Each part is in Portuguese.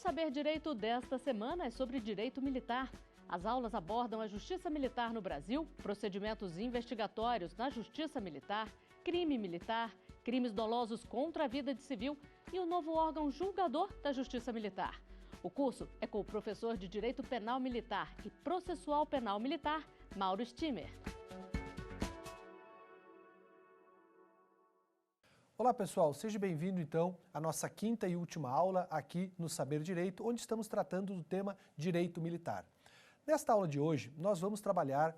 Saber Direito desta semana é sobre direito militar. As aulas abordam a justiça militar no Brasil, procedimentos investigatórios na justiça militar, crime militar, crimes dolosos contra a vida de civil e o novo órgão julgador da justiça militar. O curso é com o professor de Direito Penal Militar e Processual Penal Militar, Mauro Stimmer. Olá pessoal, seja bem-vindo então à nossa quinta e última aula aqui no Saber Direito, onde estamos tratando do tema Direito Militar. Nesta aula de hoje, nós vamos trabalhar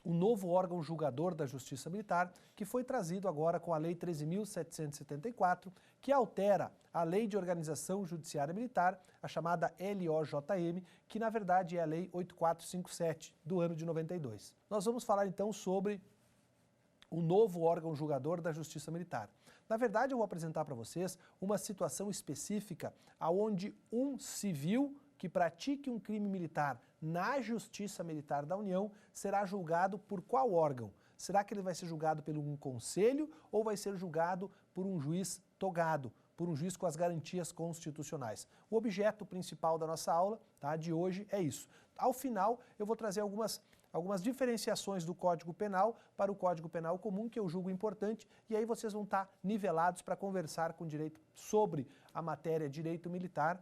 o novo órgão julgador da Justiça Militar, que foi trazido agora com a Lei 13.774, que altera a Lei de Organização Judiciária Militar, a chamada LOJM, que na verdade é a Lei 8457 do ano de 92. Nós vamos falar então sobre o novo órgão julgador da Justiça Militar. Na verdade, eu vou apresentar para vocês uma situação específica onde um civil que pratique um crime militar na Justiça Militar da União será julgado por qual órgão? Será que ele vai ser julgado por um conselho ou vai ser julgado por um juiz togado, por um juiz com as garantias constitucionais? O objeto principal da nossa aula, de hoje é isso. Ao final, eu vou trazer algumas diferenciações do Código Penal para o Código Penal comum, que eu julgo importante, e aí vocês vão estar nivelados para conversar com direito sobre a matéria direito militar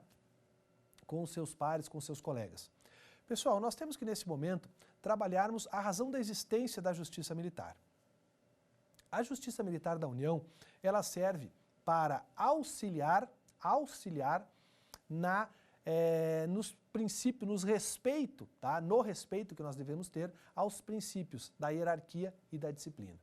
com os seus pares, com os seus colegas. Pessoal, nós temos que nesse momento trabalharmos a razão da existência da Justiça Militar. A Justiça Militar da União, ela serve para auxiliar nos princípios, no respeito que nós devemos ter aos princípios da hierarquia e da disciplina.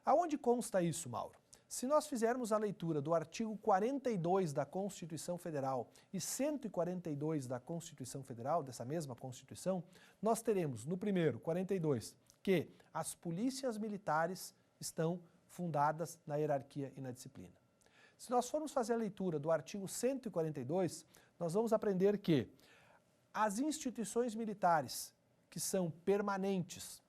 Aonde consta isso, Mauro? Se nós fizermos a leitura do artigo 42 da Constituição Federal e 142 da Constituição Federal, dessa mesma Constituição, nós teremos, no primeiro, 42, que as polícias militares estão fundadas na hierarquia e na disciplina. Se nós formos fazer a leitura do artigo 142, nós vamos aprender que as instituições militares que são permanentes,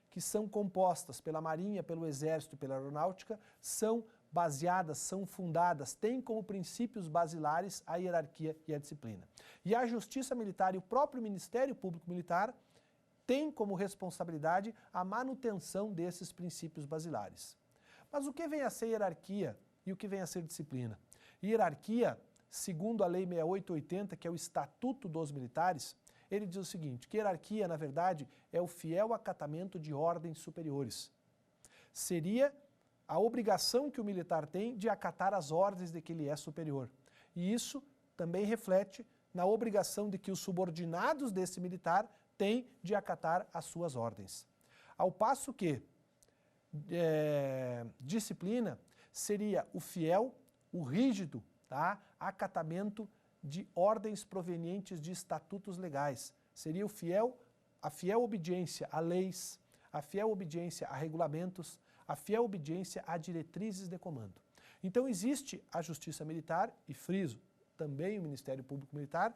que são compostas pela Marinha, pelo Exército e pela Aeronáutica, são baseadas, são fundadas, têm como princípios basilares a hierarquia e a disciplina. E a Justiça Militar e o próprio Ministério Público Militar têm como responsabilidade a manutenção desses princípios basilares. Mas o que vem a ser hierarquia e o que vem a ser disciplina? Hierarquia, segundo a Lei 6880, que é o Estatuto dos Militares, ele diz o seguinte, que hierarquia, na verdade, é o fiel acatamento de ordens superiores. Seria a obrigação que o militar tem de acatar as ordens de que ele é superior. E isso também reflete na obrigação de que os subordinados desse militar têm de acatar as suas ordens. Ao passo que disciplina seria o fiel, o rígido, acatamento de ordens provenientes de estatutos legais. Seria a fiel obediência a leis, a fiel obediência a regulamentos, a fiel obediência a diretrizes de comando. Então existe a Justiça Militar, e friso também o Ministério Público Militar,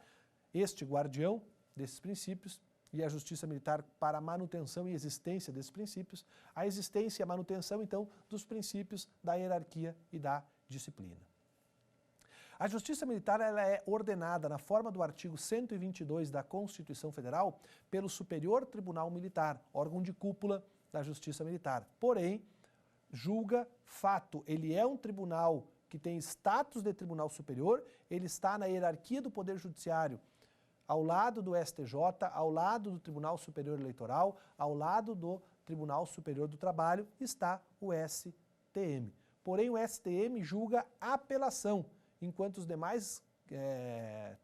este guardião desses princípios, e a Justiça Militar para a manutenção e existência desses princípios, a existência e a manutenção, então, dos princípios da hierarquia e da disciplina. A Justiça Militar ela é ordenada na forma do artigo 122 da Constituição Federal pelo Superior Tribunal Militar, órgão de cúpula da Justiça Militar. Porém, julga fato. Ele é um tribunal que tem status de tribunal superior, ele está na hierarquia do Poder Judiciário, ao lado do STJ, ao lado do Tribunal Superior Eleitoral, ao lado do Tribunal Superior do Trabalho, está o STM. Porém, o STM julga apelação, enquanto os demais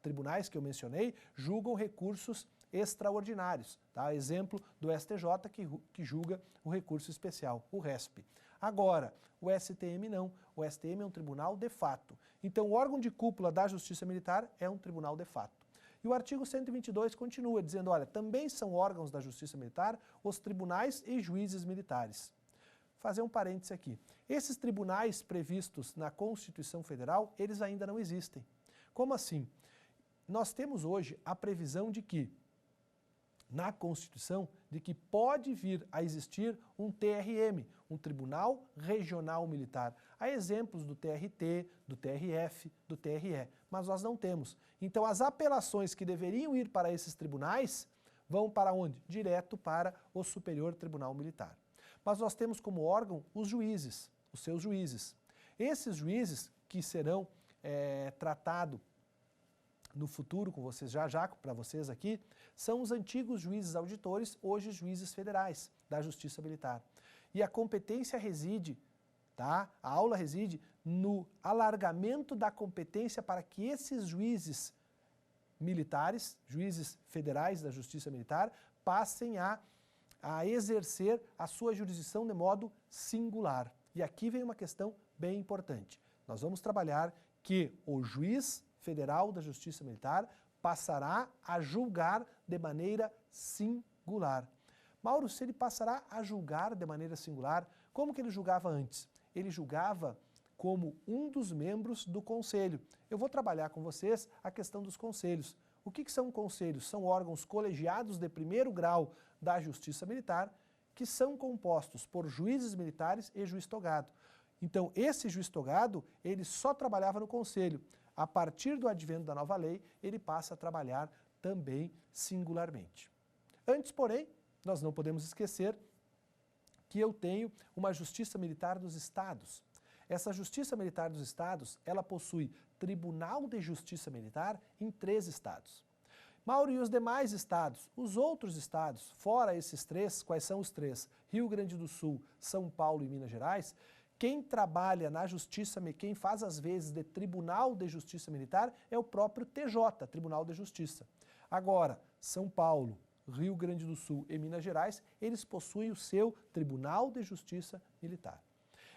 tribunais que eu mencionei julgam recursos extraordinários. Exemplo do STJ que julga o recurso especial, o RESP. Agora, o STM não. O STM é um tribunal de fato. Então, o órgão de cúpula da Justiça Militar é um tribunal de fato. E o artigo 122 continua dizendo, olha, também são órgãos da Justiça Militar os tribunais e juízes militares. Fazer um parêntese aqui. Esses tribunais previstos na Constituição Federal, eles ainda não existem. Como assim? Nós temos hoje a previsão de que, na Constituição, de que pode vir a existir um TRM, um tribunal regional militar. Há exemplos do TRT, do TRF, do TRE, mas nós não temos. Então as apelações que deveriam ir para esses tribunais vão para onde? Direto para o Superior Tribunal Militar. Mas nós temos como órgão os juízes, os seus juízes. Esses juízes que serão tratados no futuro com vocês, já para vocês aqui, são os antigos juízes auditores, hoje juízes federais da Justiça Militar. E a competência reside, tá? A aula reside no alargamento da competência para que esses juízes militares, juízes federais da Justiça Militar, passem a exercer a sua jurisdição de modo singular. E aqui vem uma questão bem importante. Nós vamos trabalhar que o juiz federal da Justiça Militar passará a julgar de maneira singular. Mauro, se ele passará a julgar de maneira singular, como que ele julgava antes? Ele julgava como um dos membros do conselho. Eu vou trabalhar com vocês a questão dos conselhos. O que são conselhos? São órgãos colegiados de primeiro grau da Justiça Militar que são compostos por juízes militares e juiz togado. Então, esse juiz togado, ele só trabalhava no conselho. A partir do advento da nova lei, ele passa a trabalhar também singularmente. Antes, porém, nós não podemos esquecer que eu tenho uma Justiça Militar dos Estados. Essa Justiça Militar dos Estados, ela possui Tribunal de Justiça Militar em 3 estados. Mauro, e os demais estados? Os outros estados, fora esses 3, quais são os 3? Rio Grande do Sul, São Paulo e Minas Gerais. Quem trabalha na Justiça, quem faz às vezes de Tribunal de Justiça Militar é o próprio TJ, Tribunal de Justiça. Agora, São Paulo, Rio Grande do Sul e Minas Gerais, eles possuem o seu Tribunal de Justiça Militar.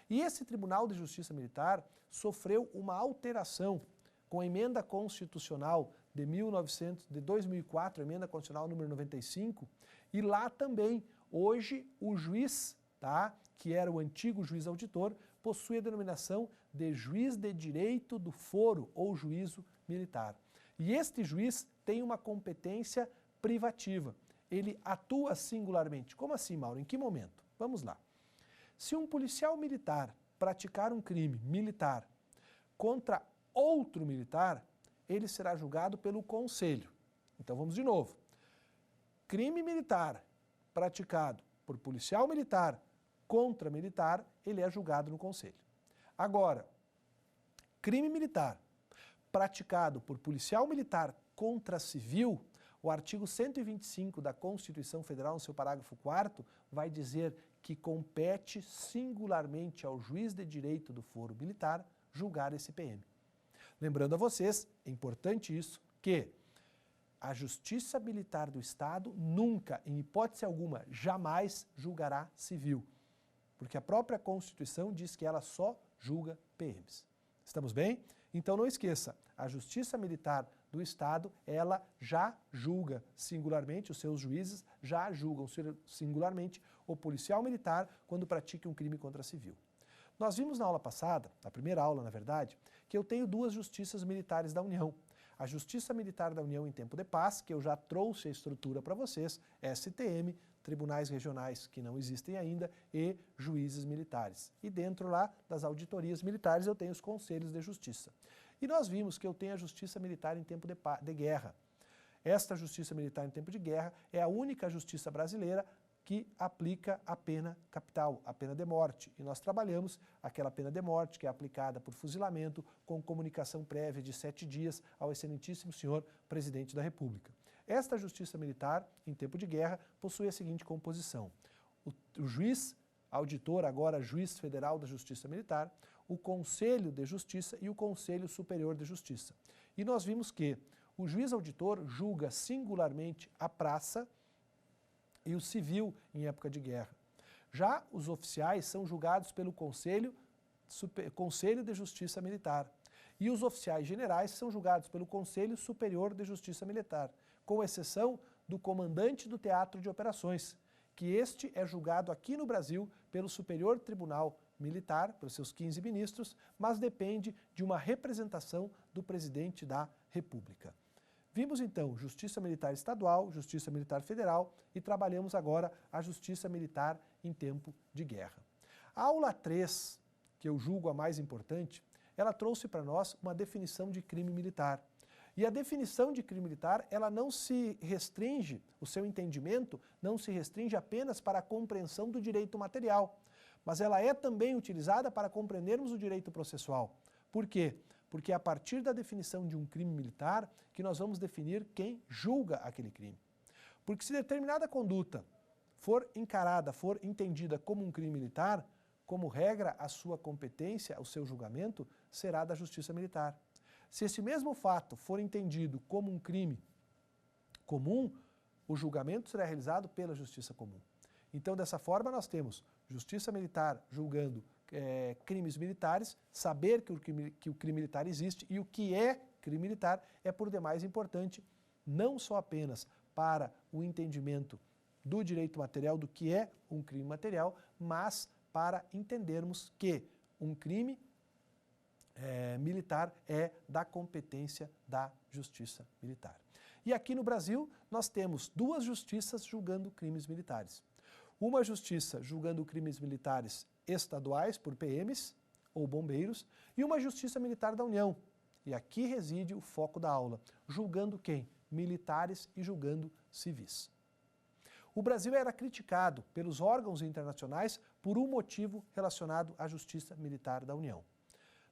E esse Tribunal de Justiça Militar sofreu uma alteração com a emenda constitucional de 2004, a emenda constitucional número 95, e lá também, hoje, o juiz, tá, que era o antigo juiz auditor, possui a denominação de juiz de direito do foro ou juízo militar. E este juiz tem uma competência privativa. Ele atua singularmente. Como assim, Mauro? Em que momento? Vamos lá. Se um policial militar praticar um crime militar contra outro militar, ele será julgado pelo conselho. Então vamos de novo. Crime militar praticado por policial militar contra militar, ele é julgado no conselho. Agora, crime militar praticado por policial militar contra civil, o artigo 125 da Constituição Federal, no seu parágrafo 4º, vai dizer que compete singularmente ao juiz de direito do foro militar julgar esse PM. Lembrando a vocês, é importante isso, que a Justiça Militar do Estado nunca, em hipótese alguma, jamais julgará civil. Porque a própria Constituição diz que ela só julga PMs. Estamos bem? Então não esqueça, a Justiça Militar do Estado, ela já julga singularmente, os seus juízes já julgam singularmente o policial militar quando pratica um crime contra civil. Nós vimos na aula passada, na primeira aula na verdade, que eu tenho 2 justiças militares da União. A Justiça Militar da União em tempo de paz, que eu já trouxe a estrutura para vocês, STM, tribunais regionais que não existem ainda e juízes militares. E dentro lá das auditorias militares eu tenho os conselhos de justiça. E nós vimos que eu tenho a Justiça Militar em tempo de guerra. Esta Justiça Militar em tempo de guerra é a única justiça brasileira que aplica a pena capital, a pena de morte. E nós trabalhamos aquela pena de morte que é aplicada por fuzilamento com comunicação prévia de 7 dias ao excelentíssimo senhor Presidente da República. Esta Justiça Militar, em tempo de guerra, possui a seguinte composição. O juiz auditor, agora juiz federal da Justiça Militar, o Conselho de Justiça e o Conselho Superior de Justiça. E nós vimos que o juiz auditor julga singularmente a praça e o civil em época de guerra. Já os oficiais são julgados pelo Conselho de Justiça Militar. E os oficiais generais são julgados pelo Conselho Superior de Justiça Militar, com exceção do comandante do Teatro de Operações, que este é julgado aqui no Brasil pelo Superior Tribunal Militar, pelos seus 15 ministros, mas depende de uma representação do Presidente da República. Vimos então Justiça Militar Estadual, Justiça Militar Federal e trabalhamos agora a Justiça Militar em tempo de guerra. A aula 3, que eu julgo a mais importante, ela trouxe para nós uma definição de crime militar. E a definição de crime militar, ela não se restringe, o seu entendimento não se restringe apenas para a compreensão do direito material, mas ela é também utilizada para compreendermos o direito processual. Por quê? Porque é a partir da definição de um crime militar que nós vamos definir quem julga aquele crime. Porque se determinada conduta for encarada, for entendida como um crime militar, como regra, a sua competência, o seu julgamento, será da Justiça Militar. Se esse mesmo fato for entendido como um crime comum, o julgamento será realizado pela Justiça Comum. Então, dessa forma, nós temos Justiça Militar julgando crimes militares, saber que o crime militar existe e o que é crime militar é, por demais, importante, não só apenas para o entendimento do direito material, do que é um crime material, mas para entendermos que um crime militar é da competência da Justiça Militar. E aqui no Brasil, nós temos duas justiças julgando crimes militares. Uma justiça julgando crimes militares estaduais por PMs ou bombeiros e uma Justiça Militar da União. E aqui reside o foco da aula, julgando quem? Militares e julgando civis. O Brasil era criticado pelos órgãos internacionais por um motivo relacionado à Justiça Militar da União.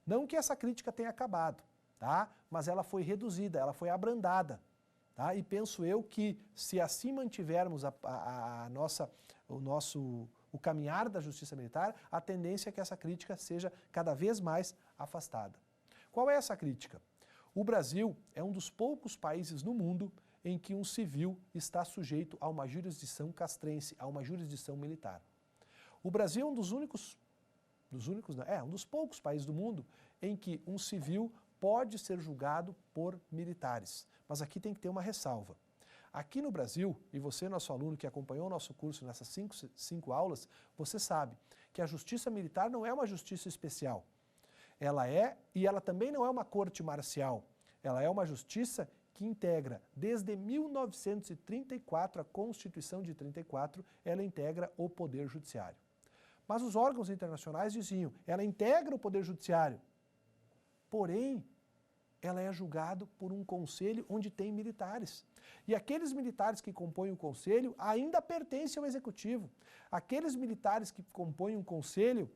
Não que essa crítica tenha acabado, tá? Mas ela foi reduzida, ela foi abrandada. Tá? E penso eu que se assim mantivermos o caminhar da Justiça Militar, a tendência é que essa crítica seja cada vez mais afastada. Qual é essa crítica? O Brasil é um dos poucos países no mundo em que um civil está sujeito a uma jurisdição castrense, a uma jurisdição militar. O Brasil é um dos poucos países do mundo em que um civil pode ser julgado por militares. Mas aqui tem que ter uma ressalva. Aqui no Brasil, e você, nosso aluno que acompanhou o nosso curso nessas cinco aulas, você sabe que a Justiça Militar não é uma justiça especial. E ela também não é uma corte marcial. Ela é uma justiça que integra, desde 1934, a Constituição de 34, ela integra o Poder Judiciário. Mas os órgãos internacionais diziam, ela integra o Poder Judiciário, porém, ela é julgada por um conselho onde tem militares. E aqueles militares que compõem o conselho ainda pertencem ao executivo. Aqueles militares que compõem um conselho,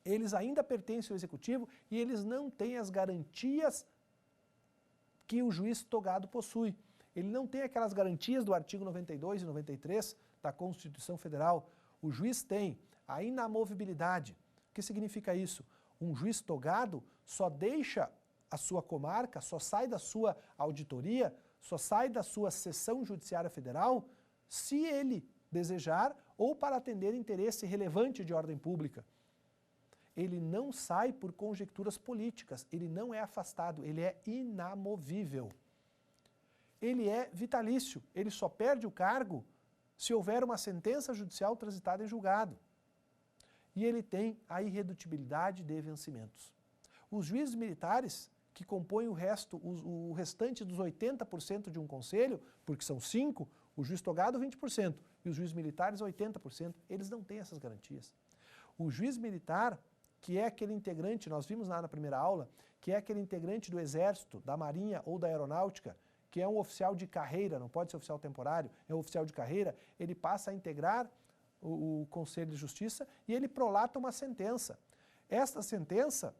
eles ainda pertencem ao executivo e eles não têm as garantias que o juiz togado possui. Ele não tem aquelas garantias do artigo 92 e 93 da Constituição Federal. O juiz tem a inamovibilidade. O que significa isso? Um juiz togado só deixa a sua comarca, só sai da sua auditoria, só sai da sua seção judiciária federal, se ele desejar ou para atender interesse relevante de ordem pública. Ele não sai por conjecturas políticas, ele não é afastado, ele é inamovível. Ele é vitalício, ele só perde o cargo se houver uma sentença judicial transitada em julgado. E ele tem a irredutibilidade de vencimentos. Os juízes militares, que compõem o restante dos 80% de um conselho, porque são 5%, o juiz togado 20% e os juízes militares 80%, eles não têm essas garantias. O juiz militar, que é aquele integrante, nós vimos lá na primeira aula, que é aquele integrante do Exército, da Marinha ou da Aeronáutica, que é um oficial de carreira, não pode ser oficial temporário, é um oficial de carreira, ele passa a integrar o Conselho de Justiça e ele prolata uma sentença. Esta sentença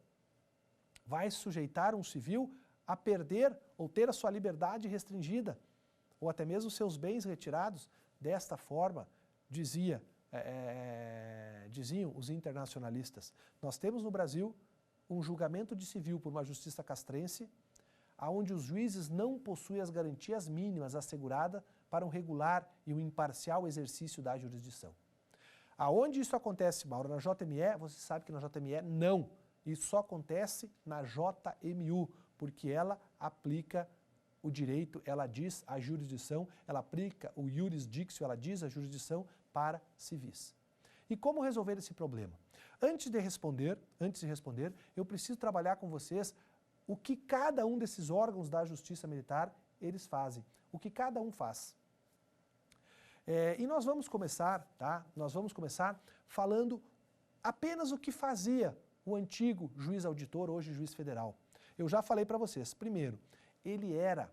vai sujeitar um civil a perder ou ter a sua liberdade restringida, ou até mesmo seus bens retirados. Desta forma, diziam os internacionalistas, nós temos no Brasil um julgamento de civil por uma justiça castrense, onde os juízes não possuem as garantias mínimas asseguradas para um regular e um imparcial exercício da jurisdição. Aonde isso acontece, Mauro? Na JME, você sabe que na JME não. Isso só acontece na JMU, porque ela aplica o direito, ela diz a jurisdição, ela aplica o iuris dictio, ela diz a jurisdição para civis. E como resolver esse problema? Antes de responder, eu preciso trabalhar com vocês o que cada um desses órgãos da Justiça Militar eles fazem, o que cada um faz. E nós vamos começar, tá? Nós vamos começar falando apenas o que fazia o antigo juiz auditor, hoje juiz federal. Eu já falei para vocês, primeiro, ele era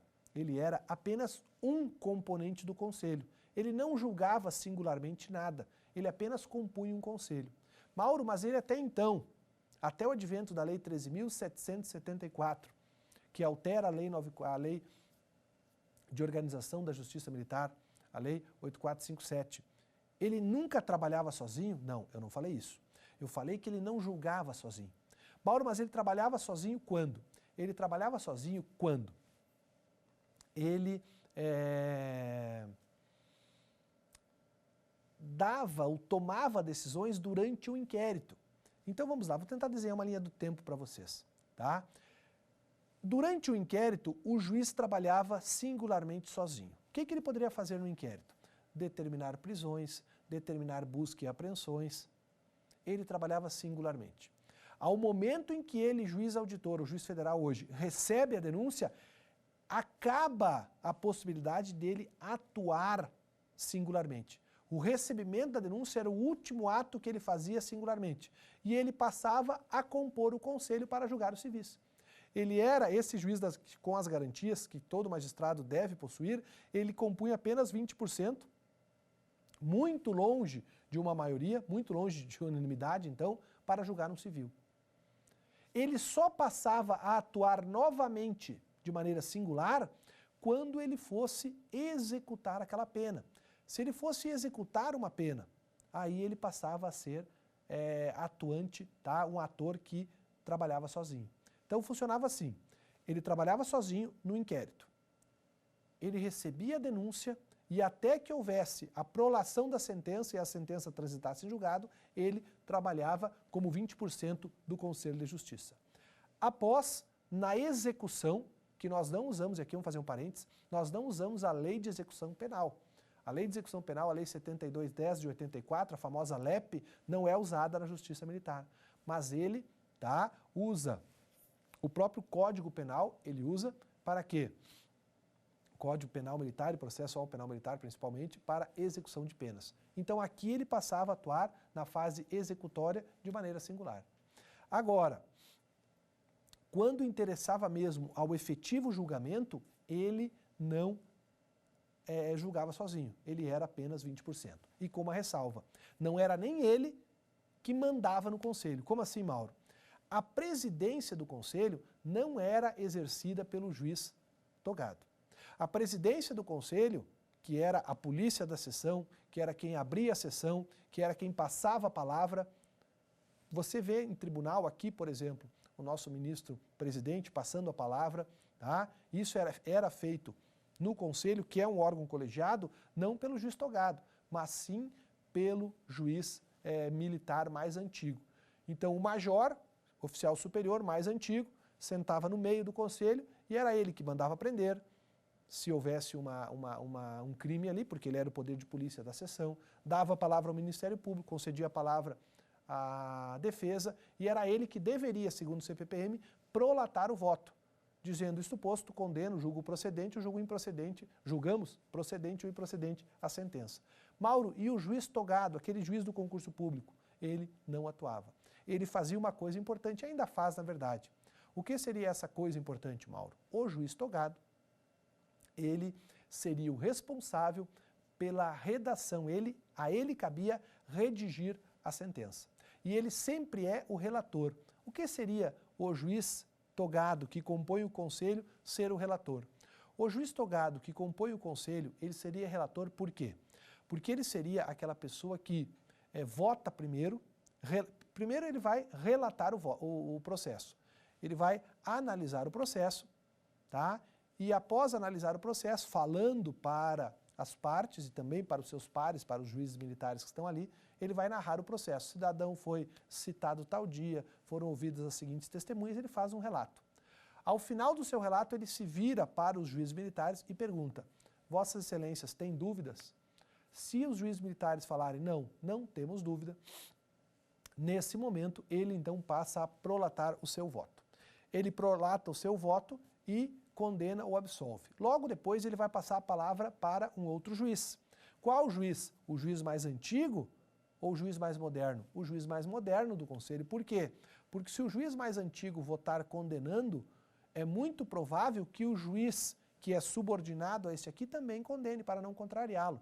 apenas um componente do conselho. Ele não julgava singularmente nada, ele apenas compunha um conselho. Mauro, mas ele até então, até o advento da Lei 13.774, que altera a lei de organização da Justiça Militar, a Lei 8457, ele nunca trabalhava sozinho? Não, eu não falei isso. Eu falei que ele não julgava sozinho. Mauro, mas ele trabalhava sozinho quando? Ele trabalhava sozinho quando ele dava ou tomava decisões durante o inquérito. Então vamos lá, vou tentar desenhar uma linha do tempo para vocês, tá? Durante o inquérito, o juiz trabalhava singularmente sozinho. O que ele poderia fazer no inquérito? Determinar prisões, determinar busca e apreensões. Ele trabalhava singularmente. Ao momento em que ele, juiz auditor, o juiz federal hoje, recebe a denúncia, acaba a possibilidade dele atuar singularmente. O recebimento da denúncia era o último ato que ele fazia singularmente. E ele passava a compor o conselho para julgar os civis. Ele era esse juiz com as garantias que todo magistrado deve possuir, ele compunha apenas 20%, muito longe de uma maioria, muito longe de unanimidade, então, para julgar um civil. Ele só passava a atuar novamente de maneira singular quando ele fosse executar aquela pena. Se ele fosse executar uma pena, aí ele passava a ser atuante, tá? Um ator que trabalhava sozinho. Então funcionava assim, ele trabalhava sozinho no inquérito, ele recebia a denúncia e até que houvesse a prolação da sentença e a sentença transitasse em julgado, ele trabalhava como 20% do Conselho de Justiça. Após, na execução, que nós não usamos, e aqui vamos fazer um parênteses, nós não usamos a Lei de Execução Penal. A Lei de Execução Penal, a Lei 7210 de 84, a famosa LEP, não é usada na Justiça Militar. Mas ele usa o próprio Código Penal, ele usa para quê? Código Penal Militar e Processual Penal Militar, principalmente, para execução de penas. Então aqui ele passava a atuar na fase executória de maneira singular. Agora, quando interessava mesmo ao efetivo julgamento, ele não julgava sozinho, ele era apenas 20%. E com uma ressalva, não era nem ele que mandava no conselho. Como assim, Mauro? A presidência do conselho não era exercida pelo juiz togado. A presidência do conselho, que era a polícia da sessão, que era quem abria a sessão, que era quem passava a palavra, você vê em tribunal aqui, por exemplo, o nosso ministro presidente passando a palavra, tá? Isso era feito no conselho, que é um órgão colegiado, não pelo juiz togado, mas sim pelo juiz militar mais antigo. Então o major, oficial superior mais antigo, sentava no meio do conselho e era ele que mandava prender, se houvesse um crime ali, porque ele era o poder de polícia da sessão, dava a palavra ao Ministério Público, concedia a palavra à defesa, e era ele que deveria, segundo o CPPM, prolatar o voto, dizendo isto posto, condeno, julgo procedente ou julgo improcedente, julgamos procedente ou improcedente a sentença. Mauro, e o juiz togado, aquele juiz do concurso público, ele não atuava. Ele fazia uma coisa importante, ainda faz na verdade. O que seria essa coisa importante, Mauro? O juiz togado, ele seria o responsável pela redação, a ele cabia redigir a sentença. E ele sempre é o relator. O que seria o juiz togado que compõe o conselho ser o relator? O juiz togado que compõe o conselho, ele seria relator por quê? Porque ele seria aquela pessoa que vota primeiro, primeiro ele vai relatar o processo, ele vai analisar o processo, tá? E após analisar o processo, falando para as partes e também para os seus pares, para os juízes militares que estão ali, ele vai narrar o processo. O cidadão foi citado tal dia, foram ouvidas as seguintes testemunhas, ele faz um relato. Ao final do seu relato, ele se vira para os juízes militares e pergunta: Vossas Excelências, têm dúvidas? Se os juízes militares falarem não temos dúvida, nesse momento ele então passa a prolatar o seu voto. Ele prolata o seu voto e condena ou absolve. Logo depois ele vai passar a palavra para um outro juiz. Qual juiz? O juiz mais antigo ou o juiz mais moderno? O juiz mais moderno do conselho. Por quê? Porque se o juiz mais antigo votar condenando, é muito provável que o juiz que é subordinado a esse aqui também condene, para não contrariá-lo.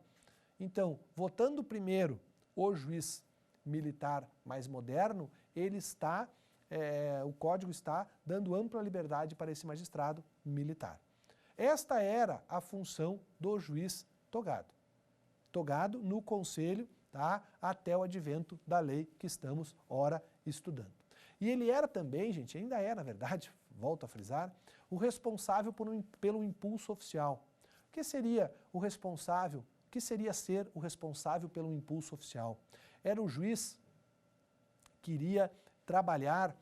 Então, votando primeiro o juiz militar mais moderno, ele está, o código está dando ampla liberdade para esse magistrado militar. Esta era a função do juiz togado. Togado no conselho, tá, até o advento da lei que estamos, ora, estudando. E ele era também, gente, ainda é, na verdade, volto a frisar, o responsável pelo impulso oficial. O que seria o responsável? O que seria ser o responsável pelo impulso oficial? Era o juiz que iria trabalhar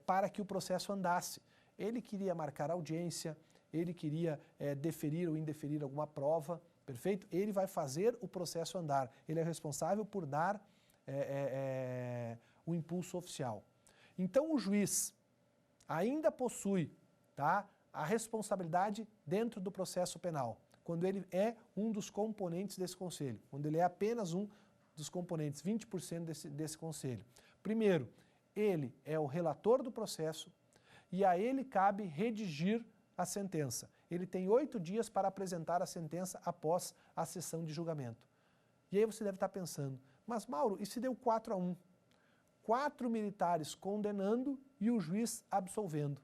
para que o processo andasse. Ele queria marcar audiência, ele queria deferir ou indeferir alguma prova, perfeito? Ele vai fazer o processo andar. Ele é responsável por dar o impulso oficial. Então o juiz ainda possui, tá, a responsabilidade dentro do processo penal, quando ele é um dos componentes desse conselho, quando ele é apenas um dos componentes, 20% desse conselho. Primeiro, ele é o relator do processo e a ele cabe redigir a sentença. Ele tem 8 dias para apresentar a sentença após a sessão de julgamento. E aí você deve estar pensando, mas Mauro, e se deu 4-1? 4 militares condenando e o juiz absolvendo.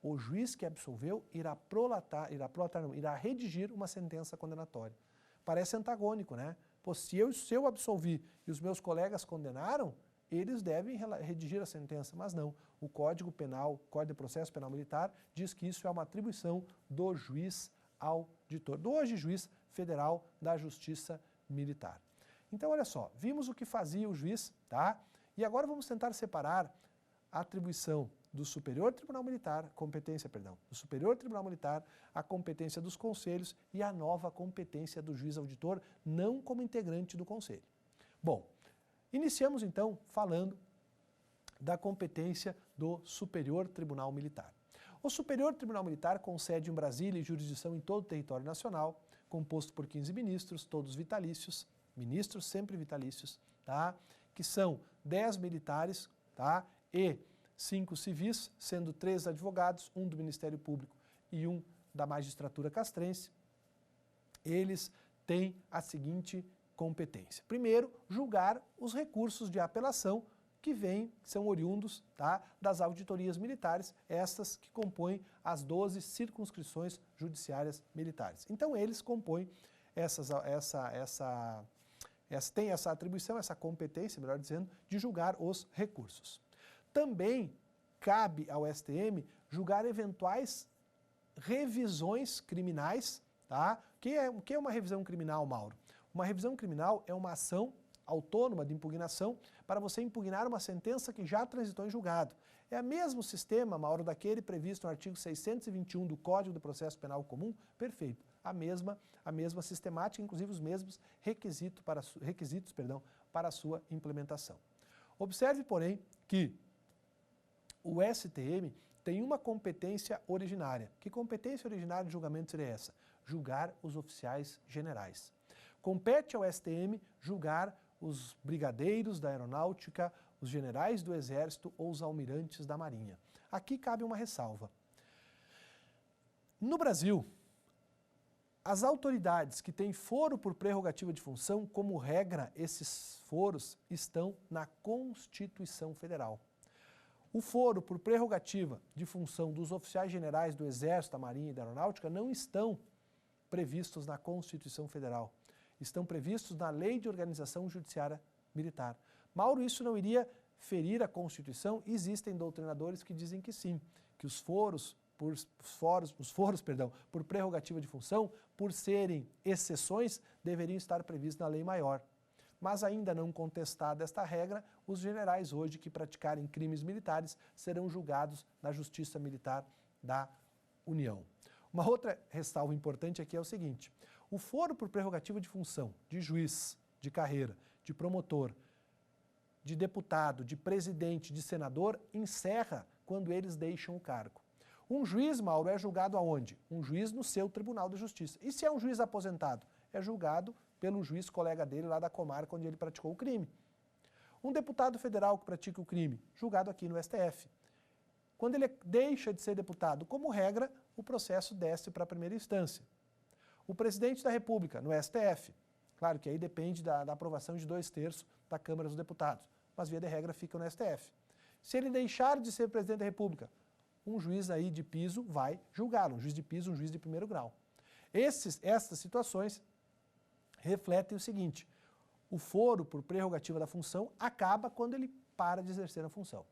O juiz que absolveu irá redigir uma sentença condenatória. Parece antagônico, né? Pô, se eu absolvi e os meus colegas condenaram, eles devem redigir a sentença, mas não. O Código Penal, Código de Processo Penal Militar, diz que isso é uma atribuição do juiz auditor, do hoje juiz federal da Justiça Militar. Então, olha só, vimos o que fazia o juiz, tá? E agora vamos tentar separar a atribuição do Superior Tribunal Militar, do Superior Tribunal Militar, a competência dos conselhos e a nova competência do juiz auditor, não como integrante do conselho. Bom, iniciamos então falando da competência do Superior Tribunal Militar. O Superior Tribunal Militar concede em Brasília e jurisdição em todo o território nacional, composto por 15 ministros, todos vitalícios, ministros sempre vitalícios, tá? Que são 10 militares, tá? E 5 civis, sendo 3 advogados, 1 do Ministério Público e 1 da magistratura castrense. Eles têm a seguinte competência. Primeiro, julgar os recursos de apelação que são oriundos, tá, das auditorias militares, estas que compõem as 12 circunscrições judiciárias militares. Então, eles compõem têm essa atribuição, essa competência, melhor dizendo, de julgar os recursos. Também cabe ao STM julgar eventuais revisões criminais, tá? O que é uma revisão criminal, Mauro? Uma revisão criminal é uma ação autônoma de impugnação para você impugnar uma sentença que já transitou em julgado. É o mesmo sistema, Mauro, daquele previsto no artigo 621 do Código do Processo Penal Comum? Perfeito. A mesma sistemática, inclusive os mesmos requisitos para a sua implementação. Observe, porém, que o STM tem uma competência originária. Que competência originária de julgamento seria essa? Julgar os oficiais generais. Compete ao STM julgar os brigadeiros da aeronáutica, os generais do exército ou os almirantes da marinha. Aqui cabe uma ressalva. No Brasil, as autoridades que têm foro por prerrogativa de função, como regra, esses foros estão na Constituição Federal. O foro por prerrogativa de função dos oficiais generais do Exército, da Marinha e da Aeronáutica não estão previstos na Constituição Federal. Estão previstos na Lei de Organização Judiciária Militar. Mauro, isso não iria ferir a Constituição? Existem doutrinadores que dizem que sim, que os foros por prerrogativa de função, por serem exceções, deveriam estar previstos na lei maior. Mas ainda não contestada esta regra, os generais hoje que praticarem crimes militares serão julgados na Justiça Militar da União. Uma outra ressalva importante aqui é o seguinte: o foro por prerrogativa de função de juiz, de carreira, de promotor, de deputado, de presidente, de senador, encerra quando eles deixam o cargo. Um juiz, Mauro, é julgado aonde? Um juiz no seu Tribunal de Justiça. E se é um juiz aposentado? É julgado pelo juiz colega dele lá da comarca onde ele praticou o crime. Um deputado federal que pratica o crime, julgado aqui no STF. Quando ele deixa de ser deputado, como regra, o processo desce para a primeira instância. O presidente da República, no STF, claro que aí depende da aprovação de 2/3 da Câmara dos Deputados, mas via de regra fica no STF. Se ele deixar de ser presidente da República, um juiz aí de piso vai julgá-lo, um juiz de piso, um juiz de primeiro grau. Essas situações refletem o seguinte: o foro por prerrogativa da função acaba quando ele para de exercer a função.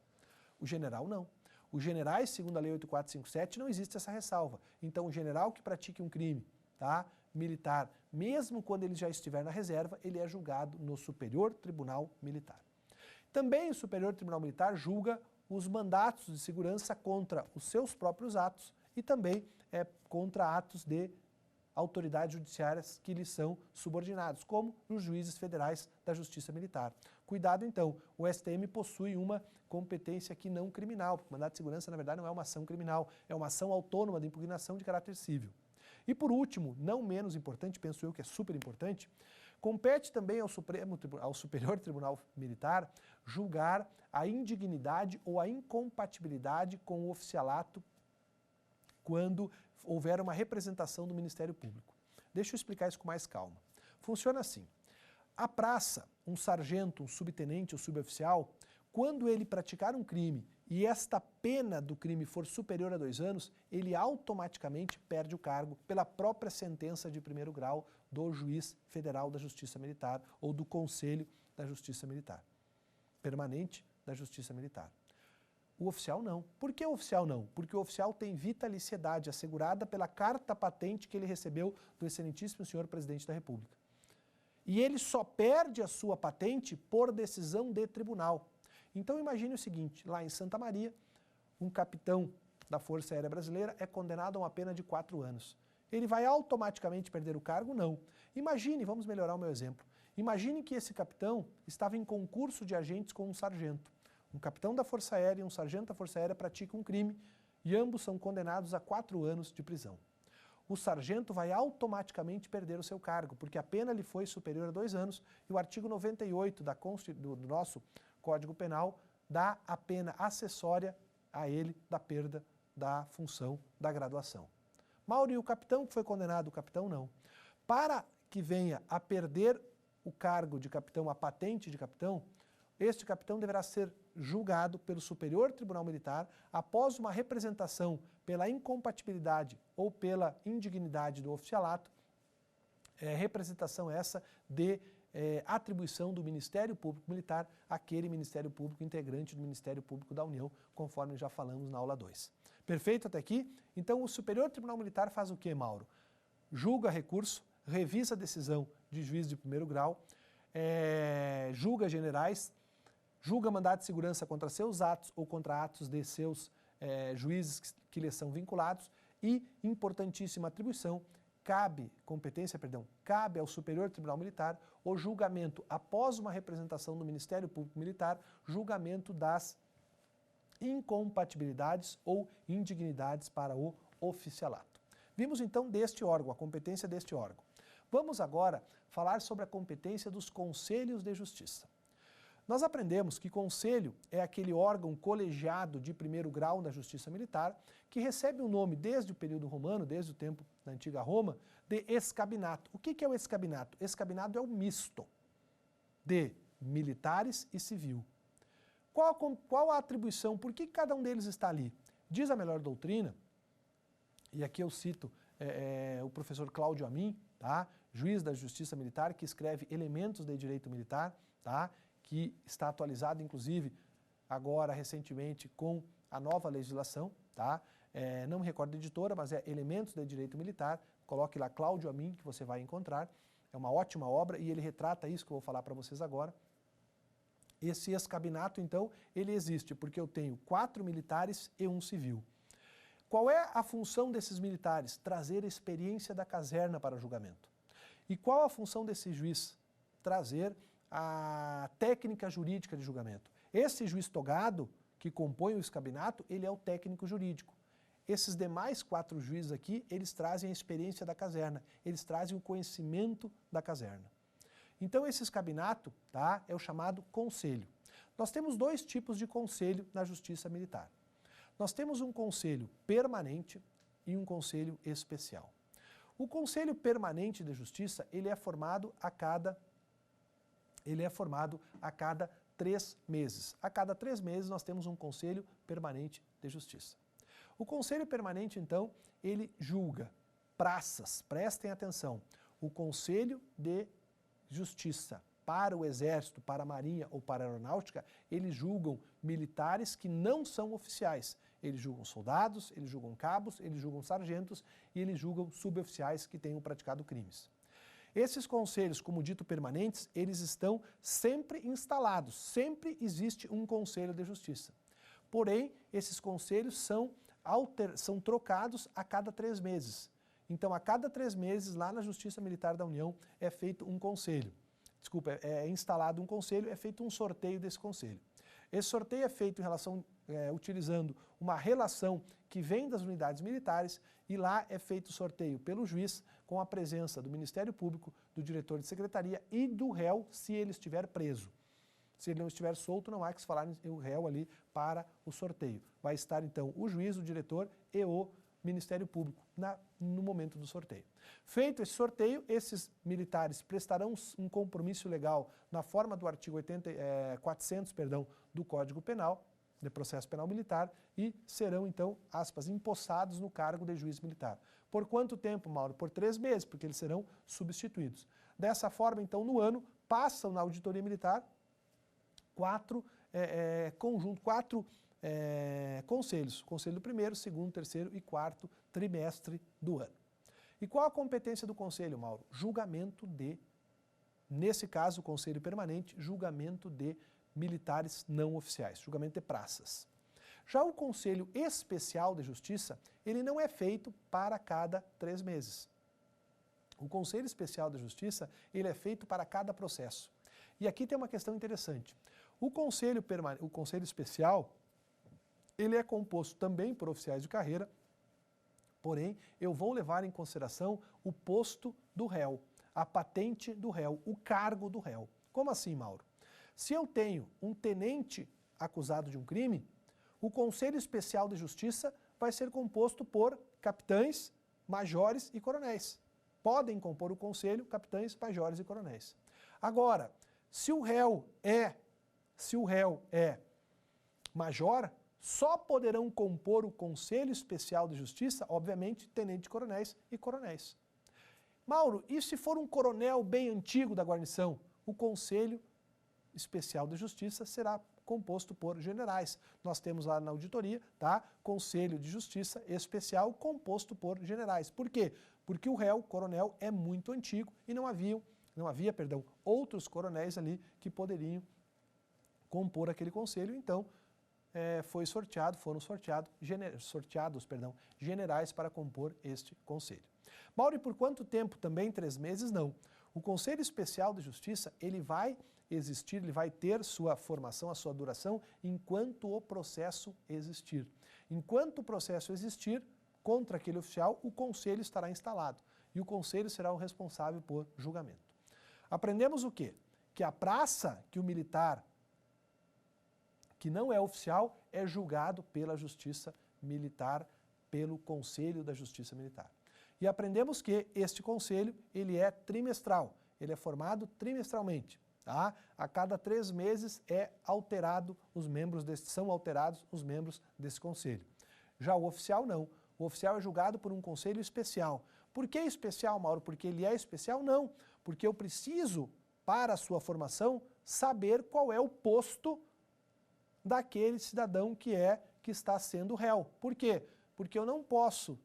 O general não. Os generais, segundo a Lei 8457, não existe essa ressalva. Então, o general que pratique um crime, tá, militar, mesmo quando ele já estiver na reserva, ele é julgado no Superior Tribunal Militar. Também o Superior Tribunal Militar julga os mandatos de segurança contra os seus próprios atos e também contra atos de autoridades judiciárias que lhes são subordinados, como os juízes federais da Justiça Militar. Cuidado então, o STM possui uma competência aqui não criminal, porque o mandato de segurança na verdade não é uma ação criminal, é uma ação autônoma de impugnação de caráter civil. E por último, não menos importante, penso eu que é super importante, compete também ao Superior Tribunal Militar julgar a indignidade ou a incompatibilidade com o oficialato quando houver uma representação do Ministério Público. Deixa eu explicar isso com mais calma. Funciona assim: a praça, um sargento, um subtenente ou suboficial, quando ele praticar um crime e esta pena do crime for superior a 2 anos, ele automaticamente perde o cargo pela própria sentença de primeiro grau do juiz federal da Justiça Militar ou do Conselho da Justiça Militar, permanente da Justiça Militar. O oficial não. Por que o oficial não? Porque o oficial tem vitaliciedade assegurada pela carta patente que ele recebeu do excelentíssimo senhor presidente da República. E ele só perde a sua patente por decisão de tribunal. Então imagine o seguinte: lá em Santa Maria, um capitão da Força Aérea Brasileira é condenado a uma pena de 4 anos. Ele vai automaticamente perder o cargo? Não. Imagine, vamos melhorar o meu exemplo, imagine que esse capitão estava em concurso de agentes com um sargento. Um capitão da Força Aérea e um sargento da Força Aérea praticam um crime e ambos são condenados a 4 anos de prisão. O sargento vai automaticamente perder o seu cargo, porque a pena lhe foi superior a 2 anos e o artigo 98 do nosso Código Penal dá a pena acessória a ele da perda da função da graduação. Mauro, e o capitão que foi condenado? O capitão não. Para que venha a perder o cargo de capitão, a patente de capitão, este capitão deverá ser julgado pelo Superior Tribunal Militar após uma representação pela incompatibilidade ou pela indignidade do oficialato, representação essa de atribuição do Ministério Público Militar àquele Ministério Público integrante do Ministério Público da União, conforme já falamos na aula 2. Perfeito até aqui? Então o Superior Tribunal Militar faz o quê, Mauro? Julga recurso, revisa a decisão de juiz de primeiro grau, julga generais, julga mandado de segurança contra seus atos ou contra atos de seus juízes que lhes são vinculados e, importantíssima atribuição, cabe ao Superior Tribunal Militar o julgamento, após uma representação do Ministério Público Militar, julgamento das incompatibilidades ou indignidades para o oficialato. Vimos então deste órgão, a competência deste órgão. Vamos agora falar sobre a competência dos conselhos de justiça. Nós aprendemos que conselho é aquele órgão colegiado de primeiro grau da Justiça Militar que recebe o nome desde o período romano, desde o tempo da antiga Roma, de escabinato. O que é o escabinato? Escabinato é o misto de militares e civil. Qual a atribuição? Por que cada um deles está ali? Diz a melhor doutrina, e aqui eu cito o professor Cláudio Amin, tá? Juiz da Justiça Militar, que escreve Elementos de Direito Militar, tá? Que está atualizado, inclusive, agora, recentemente, com a nova legislação, tá? Não me recordo da editora, mas é Elementos de Direito Militar, coloque lá Cláudio Amin, que você vai encontrar, é uma ótima obra e ele retrata isso que eu vou falar para vocês agora. Esse escabinato, então, ele existe porque eu tenho 4 militares e 1 civil. Qual é a função desses militares? Trazer a experiência da caserna para o julgamento. E qual a função desse juiz? Trazer a técnica jurídica de julgamento. Esse juiz togado, que compõe o escabinato, ele é o técnico jurídico. Esses demais 4 juízes aqui, eles trazem a experiência da caserna, eles trazem o conhecimento da caserna. Então, esse escabinato, tá, é o chamado conselho. Nós temos dois tipos de conselho na Justiça Militar. Nós temos um conselho permanente e um conselho especial. O Conselho Permanente de Justiça, ele é formado a cada 3 meses. A cada 3 meses nós temos um Conselho Permanente de Justiça. O Conselho Permanente, então, ele julga praças, prestem atenção, o Conselho de Justiça para o Exército, para a Marinha ou para a Aeronáutica, eles julgam militares que não são oficiais. Eles julgam soldados, eles julgam cabos, eles julgam sargentos e eles julgam suboficiais que tenham praticado crimes. Esses conselhos, como dito permanentes, eles estão sempre instalados, sempre existe um Conselho de Justiça. Porém, esses conselhos são trocados a cada 3 meses. Então, a cada 3 meses, lá na Justiça Militar da União, é feito um conselho. Desculpa, é instalado um conselho, é feito um sorteio desse conselho. Esse sorteio é feito utilizando uma relação que vem das unidades militares e lá é feito o sorteio pelo juiz com a presença do Ministério Público, do diretor de secretaria e do réu se ele estiver preso. Se ele não estiver solto, não há que se falar o réu ali para o sorteio. Vai estar então o juiz, o diretor e o Ministério Público no momento do sorteio. Feito esse sorteio, esses militares prestarão um compromisso legal na forma do artigo 400 do Código Penal, de Processo Penal Militar, e serão então, aspas, empossados no cargo de juiz militar. Por quanto tempo, Mauro? Por 3 meses, porque eles serão substituídos. Dessa forma, então, no ano, passam na auditoria militar 4 conselhos. Conselho do primeiro, segundo, terceiro e quarto trimestre do ano. E qual a competência do conselho, Mauro? Julgamento nesse caso, o conselho permanente, julgamento de militares não oficiais, julgamento de praças. Já o Conselho Especial de Justiça, ele não é feito para cada 3 meses. O Conselho Especial de Justiça, ele é feito para cada processo. E aqui tem uma questão interessante. O Conselho Especial, ele é composto também por oficiais de carreira, porém, eu vou levar em consideração o posto do réu, a patente do réu, o cargo do réu. Como assim, Mauro? Se eu tenho um tenente acusado de um crime, o Conselho Especial de Justiça vai ser composto por capitães, majores e coronéis. Podem compor o conselho capitães, majores e coronéis. Agora, se o réu é major, só poderão compor o Conselho Especial de Justiça, obviamente, tenente-coronéis e coronéis. Mauro, e se for um coronel bem antigo da guarnição? O Conselho Especial de Justiça será composto por generais. Nós temos lá na auditoria, tá? Conselho de Justiça Especial composto por generais. Por quê? Porque o réu, coronel, é muito antigo e não havia, outros coronéis ali que poderiam compor aquele conselho, então foram sorteados generais para compor este conselho. Mauro, e por quanto tempo? Também 3 meses? Não. O Conselho Especial de Justiça, ele vai existir, ele vai ter sua formação, a sua duração, enquanto o processo existir. Enquanto o processo existir, contra aquele oficial, o conselho estará instalado. E o conselho será o responsável por julgamento. Aprendemos o quê? Que a praça que o militar que não é oficial é julgado pela Justiça Militar, pelo Conselho da Justiça Militar. E aprendemos que este conselho, ele é trimestral, ele é formado trimestralmente. Tá? A cada 3 meses são alterados os membros desse conselho. Já o oficial não. O oficial é julgado por um conselho especial. Por que especial, Mauro? Porque ele é especial? Não. Porque eu preciso, para a sua formação, saber qual é o posto daquele cidadão que está sendo réu. Por quê? Porque eu não posso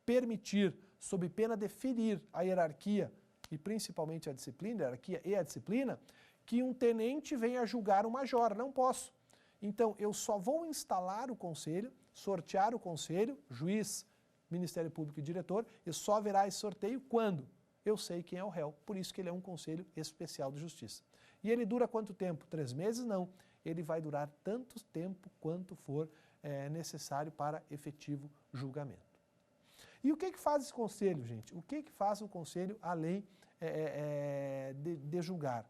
permitir, sob pena de ferir a hierarquia e principalmente a disciplina, a hierarquia e a disciplina, que um tenente venha julgar um major. Não posso. Então, eu só vou instalar o conselho, sortear o conselho, juiz, Ministério Público e diretor, e só haverá esse sorteio quando eu sei quem é o réu. Por isso que ele é um Conselho Especial de Justiça. E ele dura quanto tempo? 3 meses? Não. Ele vai durar tanto tempo quanto for necessário para efetivo julgamento. E o que faz esse conselho, gente? O que faz o conselho além de julgar.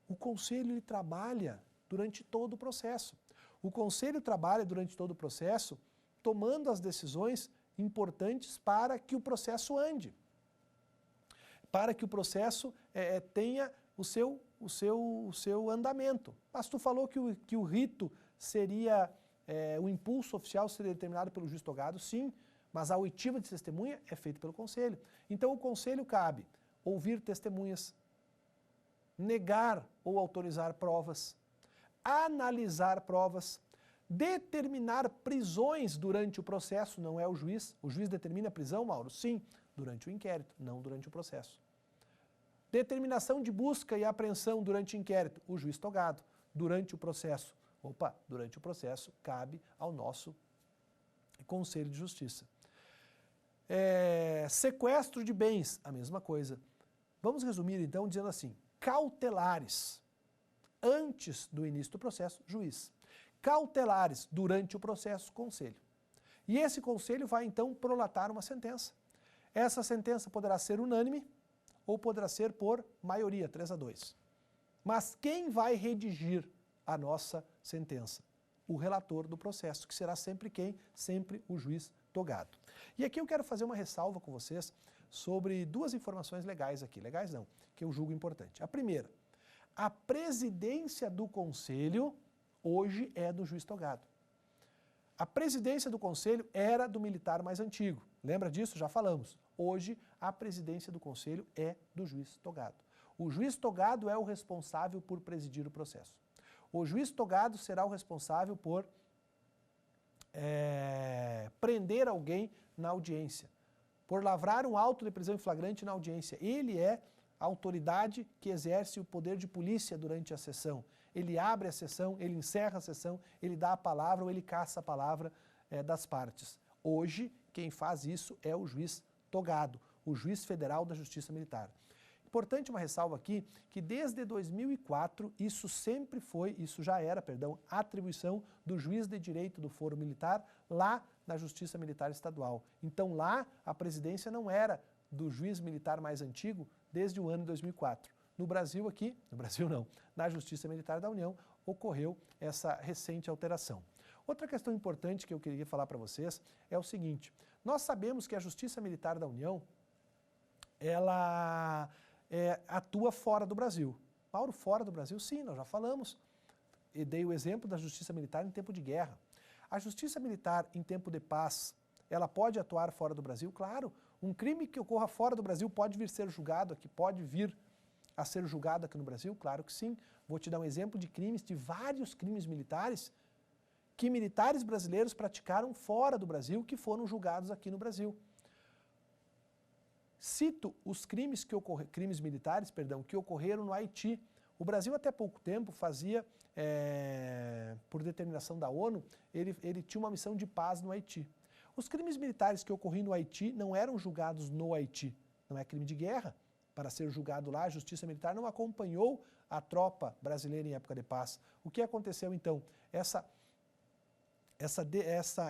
O conselho ele trabalha durante todo o processo. O conselho trabalha durante todo o processo tomando as decisões importantes para que o processo ande, para que o processo tenha o seu andamento. Mas tu falou que o rito seria, o impulso oficial seria determinado pelo juiz togado, sim, mas a oitiva de testemunha é feita pelo conselho. Então o conselho cabe ouvir testemunhas, negar ou autorizar provas, analisar provas, determinar prisões durante o processo, não é o juiz determina a prisão, Mauro? Sim, durante o inquérito, não durante o processo. Determinação de busca e apreensão durante o inquérito, o juiz togado. Durante o processo, durante o processo cabe ao nosso Conselho de Justiça. Sequestro de bens, a mesma coisa. Vamos resumir então dizendo assim, cautelares, antes do início do processo, juiz. Cautelares, durante o processo, conselho. E esse conselho vai então prolatar uma sentença. Essa sentença poderá ser unânime ou poderá ser por maioria, 3-2. Mas quem vai redigir a nossa sentença? O relator do processo, que será sempre quem? Sempre o juiz togado. E aqui eu quero fazer uma ressalva com vocês sobre duas informações legais aqui. Legais não, que eu julgo importante. A primeira, a presidência do conselho hoje é do juiz togado. A presidência do conselho era do militar mais antigo. Lembra disso? Já falamos. Hoje, a presidência do conselho é do juiz togado. O juiz togado é o responsável por presidir o processo. O juiz togado será o responsável por prender alguém na audiência, por lavrar um auto de prisão em flagrante na audiência. Ele é a autoridade que exerce o poder de polícia durante a sessão. Ele abre a sessão, ele encerra a sessão, ele dá a palavra ou ele caça a palavra das partes. Hoje, quem faz isso é o juiz togado, o juiz federal da Justiça Militar. Importante uma ressalva aqui, que desde 2004, isso já era, atribuição do juiz de direito do foro militar lá na Justiça Militar Estadual. Então lá a presidência não era do juiz militar mais antigo desde o ano de 2004. No Brasil aqui, na Justiça Militar da União, ocorreu essa recente alteração. Outra questão importante que eu queria falar para vocês é o seguinte, nós sabemos que a Justiça Militar da União, ela atua fora do Brasil. Mauro, fora do Brasil? Sim, nós já falamos. E dei o exemplo da Justiça Militar em tempo de guerra. A Justiça Militar em tempo de paz, ela pode atuar fora do Brasil? Claro. Um crime que ocorra fora do Brasil pode vir ser julgado aqui, pode vir a ser julgado aqui no Brasil? Claro que sim. Vou te dar um exemplo de crimes, de vários crimes militares, que militares brasileiros praticaram fora do Brasil, que foram julgados aqui no Brasil. Cito os crimes militares que ocorreram no Haiti. O Brasil até pouco tempo fazia, por determinação da ONU, ele tinha uma missão de paz no Haiti. Os crimes militares que ocorriam no Haiti não eram julgados no Haiti. Não é crime de guerra. Para ser julgado lá, a Justiça Militar não acompanhou a tropa brasileira em época de paz. O que aconteceu então?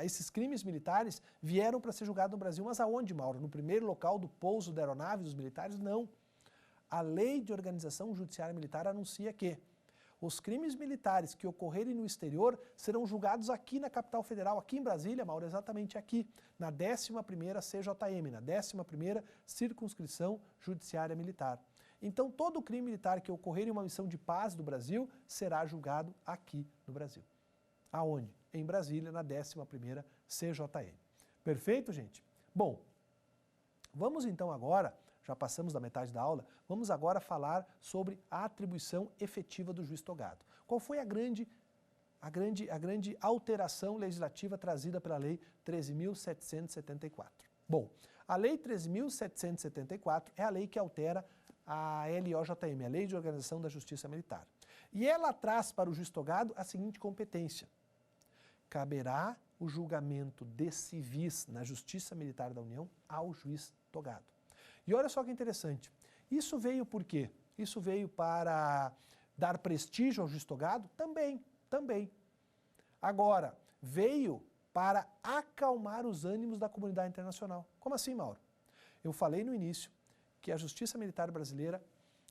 Esses crimes militares vieram para ser julgados no Brasil, mas aonde, Mauro? No primeiro local do pouso da aeronave dos militares? Não. A Lei de Organização Judiciária Militar anuncia que os crimes militares que ocorrerem no exterior serão julgados aqui na capital federal, aqui em Brasília, Mauro, exatamente aqui, na 11ª CJM, na 11ª Circunscrição Judiciária Militar. Então, todo crime militar que ocorrer em uma missão de paz do Brasil será julgado aqui no Brasil. Aonde? Em Brasília, na 11ª CJM. Perfeito, gente? Bom, vamos então agora, já passamos da metade da aula, vamos agora falar sobre a atribuição efetiva do juiz togado. Qual foi a grande alteração legislativa trazida pela Lei 13.774? Bom, a Lei 13.774 é a lei que altera a LOJM, a Lei de Organização da Justiça Militar. E ela traz para o juiz togado a seguinte competência: caberá o julgamento de civis na Justiça Militar da União ao juiz togado. E olha só que interessante, isso veio por quê? Isso veio para dar prestígio ao juiz togado? Também. Agora, veio para acalmar os ânimos da comunidade internacional. Como assim, Mauro? Eu falei no início que a justiça militar brasileira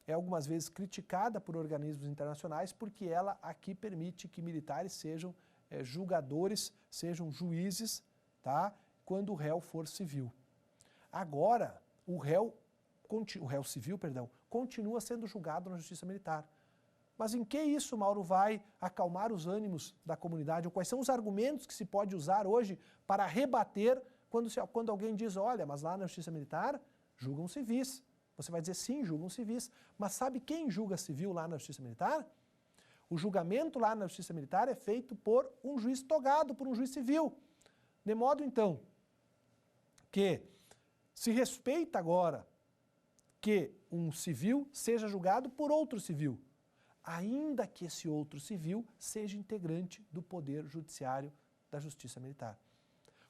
é algumas vezes criticada por organismos internacionais porque ela aqui permite que militares sejam julgadores, sejam juízes, tá? Quando o réu for civil. Agora, o réu civil, continua sendo julgado na justiça militar. Mas em que isso, Mauro, vai acalmar os ânimos da comunidade? Ou quais são os argumentos que se pode usar hoje para rebater quando alguém diz, olha, mas lá na justiça militar julgam civis. Você vai dizer, sim, julgam civis. Mas sabe quem julga civil lá na justiça militar? O julgamento lá na justiça militar é feito por um juiz togado, por um juiz civil. De modo, então, que se respeita agora que um civil seja julgado por outro civil, ainda que esse outro civil seja integrante do Poder Judiciário da Justiça Militar.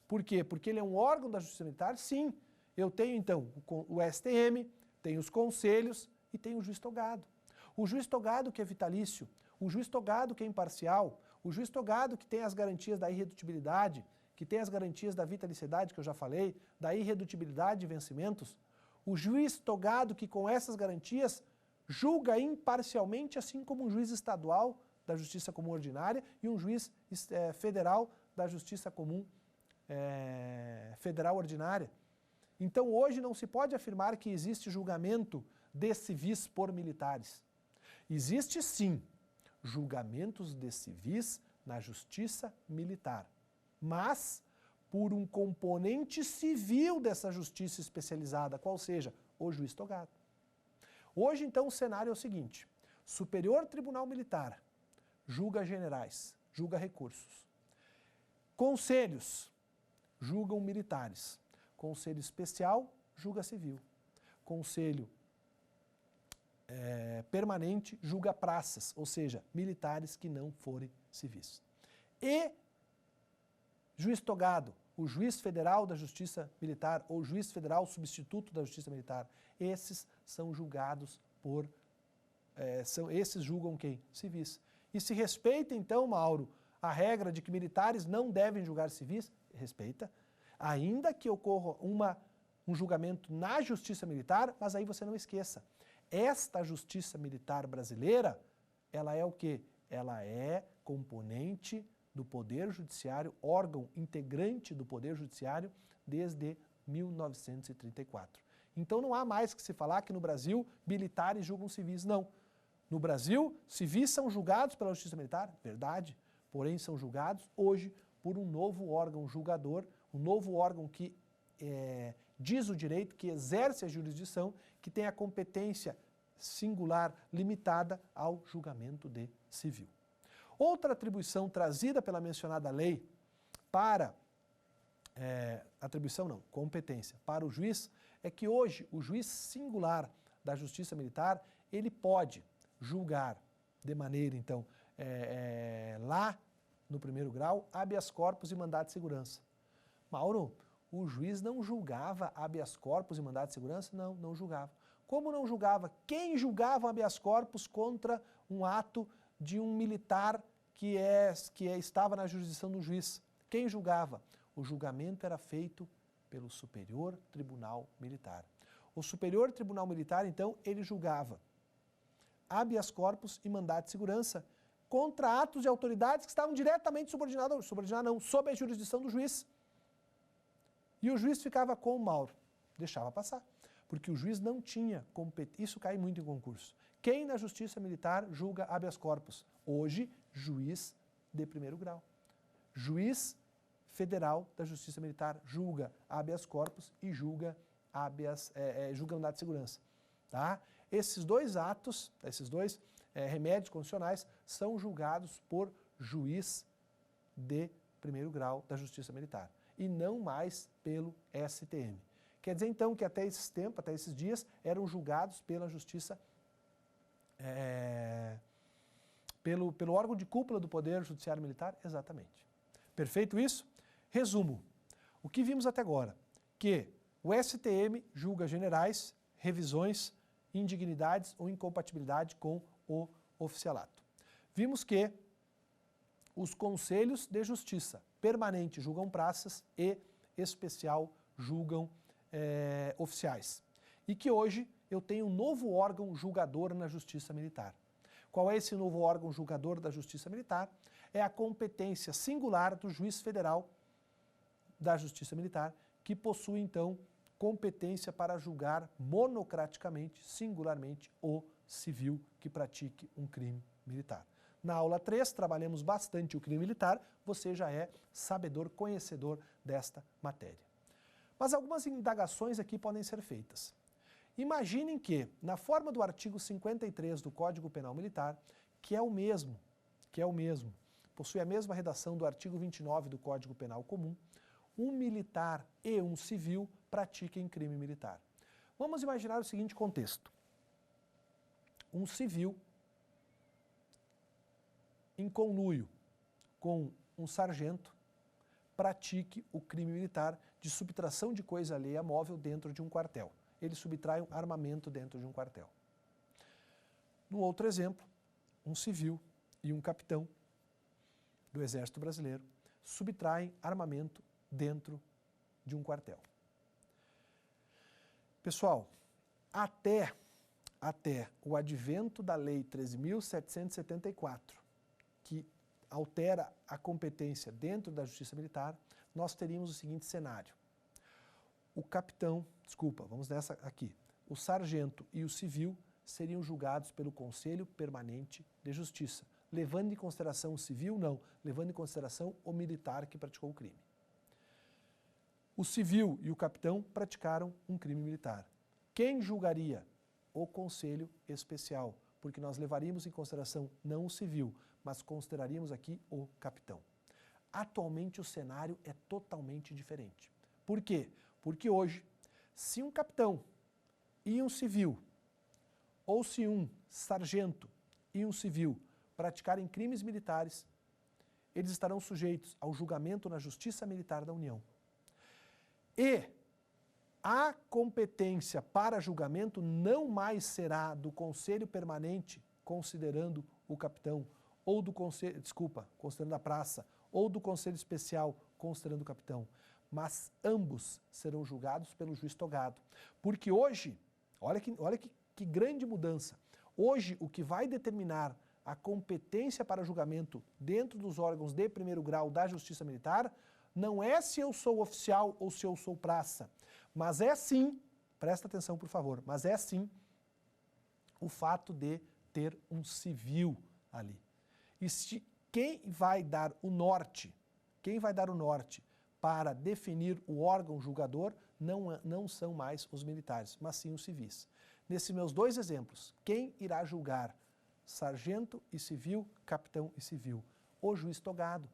Por quê? Porque ele é um órgão da Justiça Militar? Sim. Eu tenho, então, o STM, tenho os conselhos e tenho o juiz togado. O juiz togado que é vitalício, o juiz togado que é imparcial, o juiz togado que tem as garantias da irredutibilidade, que tem as garantias da vitaliciedade, que eu já falei, da irredutibilidade de vencimentos, o juiz togado que com essas garantias julga imparcialmente, assim como um juiz estadual da Justiça Comum Ordinária e um juiz federal da Justiça Comum Federal Ordinária. Então hoje não se pode afirmar que existe julgamento de civis por militares. Existe sim julgamentos de civis na Justiça Militar, mas por um componente civil dessa justiça especializada, qual seja, o juiz togado. Hoje, então, o cenário é o seguinte, Superior Tribunal Militar julga generais, julga recursos. Conselhos julgam militares. Conselho Especial julga civil. Conselho Permanente julga praças, ou seja, militares que não forem civis. E juiz togado, o juiz federal da Justiça Militar ou juiz federal substituto da Justiça Militar, esses são julgados por... esses julgam quem? Civis. E se respeita, então, Mauro, a regra de que militares não devem julgar civis? Respeita. Ainda que ocorra um julgamento na Justiça Militar, mas aí você não esqueça, esta Justiça Militar brasileira, ela é o quê? Ela é componente do Poder Judiciário, órgão integrante do Poder Judiciário desde 1934. Então não há mais que se falar que no Brasil militares julgam civis, não. No Brasil, civis são julgados pela Justiça Militar, verdade, porém são julgados hoje por um novo órgão julgador, um novo órgão que diz o direito, que exerce a jurisdição, que tem a competência singular limitada ao julgamento de civil. Outra atribuição trazida pela mencionada lei para, competência para o juiz, é que hoje o juiz singular da Justiça Militar, ele pode julgar de maneira, então, lá no primeiro grau, habeas corpus e mandado de segurança. Mauro, o juiz não julgava habeas corpus e mandado de segurança? Não, não julgava. Como não julgava? Quem julgava habeas corpus contra um ato de um militar que estava na jurisdição do juiz? Quem julgava? O julgamento era feito pelo Superior Tribunal Militar. O Superior Tribunal Militar, então, ele julgava habeas corpus e mandado de segurança contra atos de autoridades que estavam diretamente sob a jurisdição do juiz. E o juiz ficava com o Mauro, deixava passar, porque o juiz não tinha competência. Isso cai muito em concurso. Quem na Justiça Militar julga habeas corpus? Hoje, juiz de primeiro grau. Juiz federal da Justiça Militar julga habeas corpus e julga mandado de segurança. Tá? Esses dois atos, remédios constitucionais, são julgados por juiz de primeiro grau da Justiça Militar e não mais pelo STM. Quer dizer, então, que até esses dias, eram julgados pela Justiça, pelo órgão de cúpula do Poder Judiciário Militar? Exatamente. Perfeito isso? Resumo. O que vimos até agora? Que o STM julga generais, revisões, indignidades ou incompatibilidade com o oficialato. Vimos que os conselhos de justiça permanente julgam praças e especial julgam oficiais. e que hoje eu tenho um novo órgão julgador na Justiça Militar. Qual é esse novo órgão julgador da Justiça Militar? É a competência singular do juiz federal da Justiça Militar, que possui, então, competência para julgar monocraticamente, singularmente, o civil que pratique um crime militar. Na aula 3, trabalhamos bastante o crime militar, você já é sabedor, conhecedor desta matéria. Mas algumas indagações aqui podem ser feitas. Imaginem que, na forma do artigo 53 do Código Penal Militar, que é o mesmo, possui a mesma redação do artigo 29 do Código Penal Comum, um militar e um civil pratiquem crime militar. Vamos imaginar o seguinte contexto. Um civil em conluio com um sargento pratique o crime militar de subtração de coisa alheia móvel dentro de um quartel. Ele subtrai um armamento dentro de um quartel. No outro exemplo, um civil e um capitão do Exército Brasileiro subtraem armamento dentro de um quartel. Pessoal, até o advento da Lei 13.774, que altera a competência dentro da Justiça Militar, nós teríamos o seguinte cenário. O sargento e o civil seriam julgados pelo Conselho Permanente de Justiça, levando em consideração o civil, não, levando em consideração o militar que praticou o crime. O civil e o capitão praticaram um crime militar. Quem julgaria? O Conselho Especial, porque nós levaríamos em consideração não o civil, mas consideraríamos aqui o capitão. Atualmente o cenário é totalmente diferente. Por quê? Porque hoje, se um capitão e um civil, ou se um sargento e um civil praticarem crimes militares, eles estarão sujeitos ao julgamento na Justiça Militar da União. E a competência para julgamento não mais será do Conselho Permanente, considerando o capitão, ou do Conselho, considerando a praça, ou do Conselho Especial, considerando o capitão, mas ambos serão julgados pelo juiz togado. Porque hoje, olha que grande mudança, hoje o que vai determinar a competência para julgamento dentro dos órgãos de primeiro grau da Justiça Militar não é se eu sou oficial ou se eu sou praça, mas é sim, presta atenção por favor, mas é sim o fato de ter um civil ali. E quem vai dar o norte para definir o órgão julgador não são mais os militares, mas sim os civis. Nesses meus dois exemplos, quem irá julgar sargento e civil, capitão e civil? O juiz togado,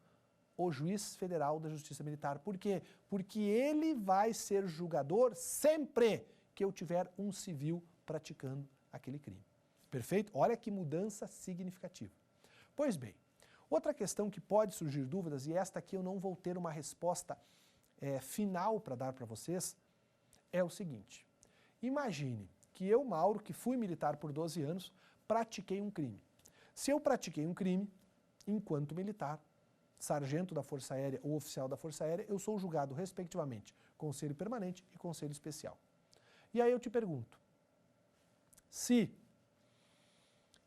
o juiz federal da Justiça Militar. Por quê? Porque ele vai ser julgador sempre que eu tiver um civil praticando aquele crime. Perfeito? Olha que mudança significativa. Pois bem, outra questão que pode surgir dúvidas, e esta aqui eu não vou ter uma resposta final para dar para vocês, é o seguinte. Imagine que eu, Mauro, que fui militar por 12 anos, pratiquei um crime. Se eu pratiquei um crime, enquanto militar, sargento da Força Aérea ou oficial da Força Aérea, eu sou julgado, respectivamente, Conselho Permanente e Conselho Especial. E aí eu te pergunto, se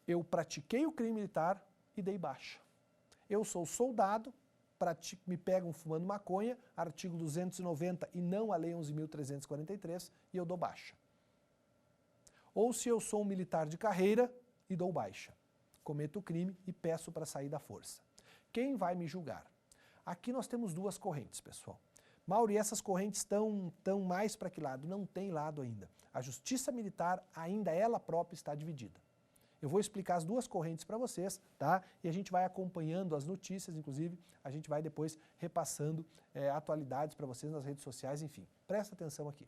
eu pratiquei o crime militar e dei baixa, eu sou soldado, me pegam fumando maconha, artigo 290 e não a Lei 11.343, e eu dou baixa. Ou se eu sou um militar de carreira e dou baixa, cometo o crime e peço para sair da força. Quem vai me julgar? Aqui nós temos duas correntes, pessoal. Mauro, e essas correntes estão mais para que lado? Não tem lado ainda. A Justiça Militar ainda ela própria está dividida. Eu vou explicar as duas correntes para vocês, tá? E a gente vai acompanhando as notícias, inclusive a gente vai depois repassando atualidades para vocês nas redes sociais, enfim. Presta atenção aqui.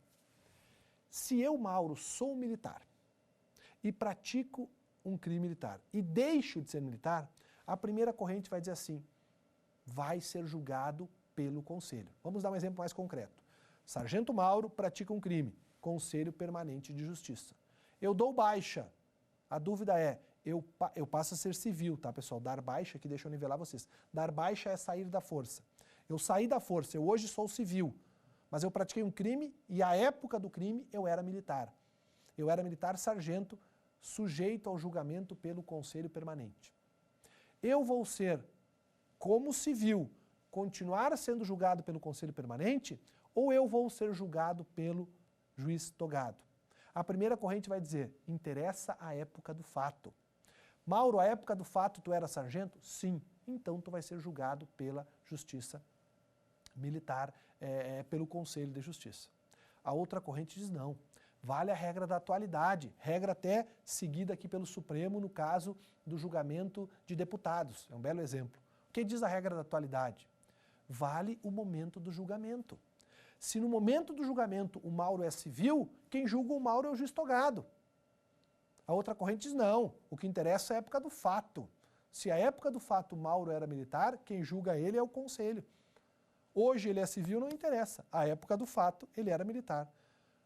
Se eu, Mauro, sou um militar e pratico um crime militar e deixo de ser militar, a primeira corrente vai dizer assim, vai ser julgado pelo Conselho. Vamos dar um exemplo mais concreto. Sargento Mauro pratica um crime, Conselho Permanente de Justiça. Eu dou baixa. A dúvida é, eu passo a ser civil, tá, pessoal? Dar baixa, aqui deixa eu nivelar vocês. Dar baixa é sair da força. Eu saí da força, eu hoje sou civil, mas eu pratiquei um crime e à época do crime eu era militar. eu era militar sargento, sujeito ao julgamento pelo Conselho Permanente. Eu vou ser, como civil, continuar sendo julgado pelo Conselho Permanente ou eu vou ser julgado pelo juiz togado? A primeira corrente vai dizer, interessa a época do fato. Mauro, a época do fato tu era sargento? Sim. Então tu vai ser julgado pela Justiça Militar, pelo Conselho de Justiça. A outra corrente diz não. Vale a regra da atualidade, regra até seguida aqui pelo Supremo no caso do julgamento de deputados. É um belo exemplo. O que diz a regra da atualidade? Vale o momento do julgamento. Se no momento do julgamento o Mauro é civil, quem julga o Mauro é o juiz togado. A outra corrente diz não, o que interessa é a época do fato. Se a época do fato o Mauro era militar, quem julga ele é o Conselho. Hoje ele é civil, não interessa. A época do fato ele era militar.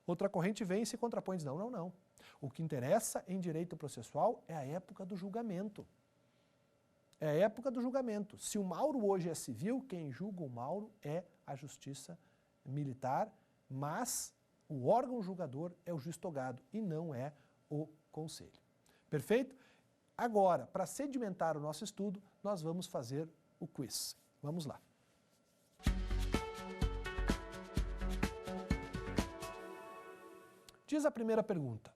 Outra corrente vem e se contrapõe e diz não. O que interessa em direito processual é a época do julgamento. É a época do julgamento. Se o Mauro hoje é civil, quem julga o Mauro é a Justiça Militar, mas o órgão julgador é o juiz togado e não é o Conselho. Perfeito? Agora, para sedimentar o nosso estudo, nós vamos fazer o quiz. Vamos lá. Diz a primeira pergunta.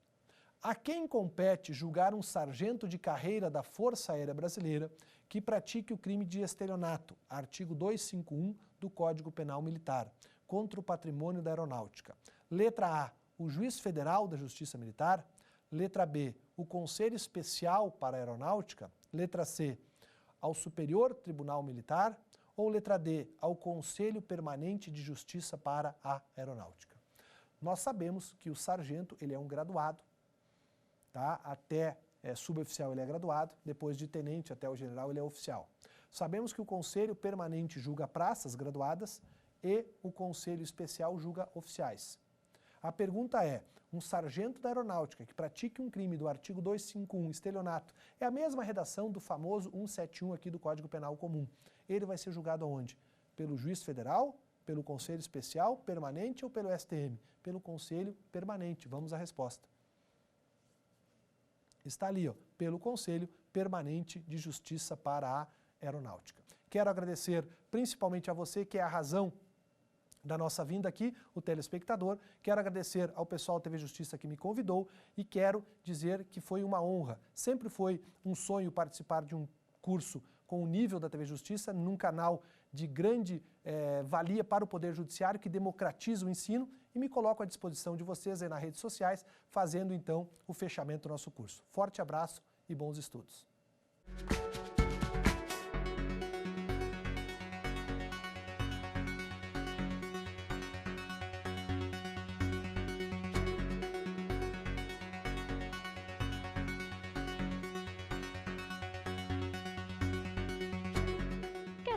A quem compete julgar um sargento de carreira da Força Aérea Brasileira que pratique o crime de estelionato, artigo 251 do Código Penal Militar, contra o patrimônio da aeronáutica? Letra A, o juiz federal da Justiça Militar. Letra B, o Conselho Especial para a Aeronáutica. Letra C, ao Superior Tribunal Militar. Ou letra D, ao Conselho Permanente de Justiça para a Aeronáutica. Nós sabemos que o sargento ele é um graduado, tá? Até suboficial ele é graduado, depois de tenente até o general ele é oficial. Sabemos que o Conselho Permanente julga praças graduadas e o Conselho Especial julga oficiais. A pergunta é, um sargento da aeronáutica que pratique um crime do artigo 251, estelionato, é a mesma redação do famoso 171 aqui do Código Penal Comum. Ele vai ser julgado aonde? Pelo juiz federal, pelo Conselho Especial, Permanente ou pelo STM? Pelo Conselho Permanente. Vamos à resposta. Está ali, ó, pelo Conselho Permanente de Justiça para a Aeronáutica. Quero agradecer principalmente a você, que é a razão da nossa vinda aqui, o telespectador. Quero agradecer ao pessoal da TV Justiça que me convidou e quero dizer que foi uma honra. Sempre foi um sonho participar de um curso com o nível da TV Justiça, num canal de grande valia para o Poder Judiciário, que democratiza o ensino, e me coloco à disposição de vocês aí nas redes sociais, fazendo então o fechamento do nosso curso. Forte abraço e bons estudos.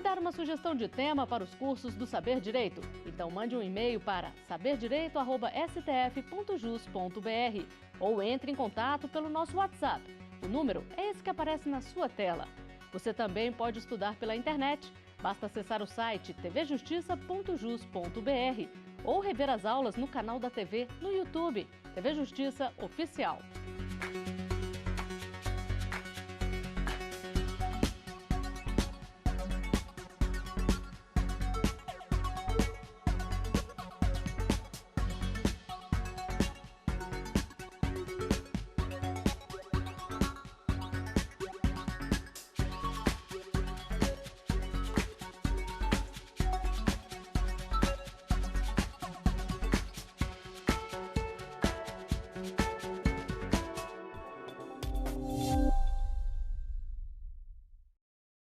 Dar uma sugestão de tema para os cursos do Saber Direito? Então mande um e-mail para saberdireito@stf.jus.br ou entre em contato pelo nosso WhatsApp. O número é esse que aparece na sua tela. Você também pode estudar pela internet. Basta acessar o site tvjustiça.jus.br ou rever as aulas no canal da TV no YouTube, TV Justiça Oficial.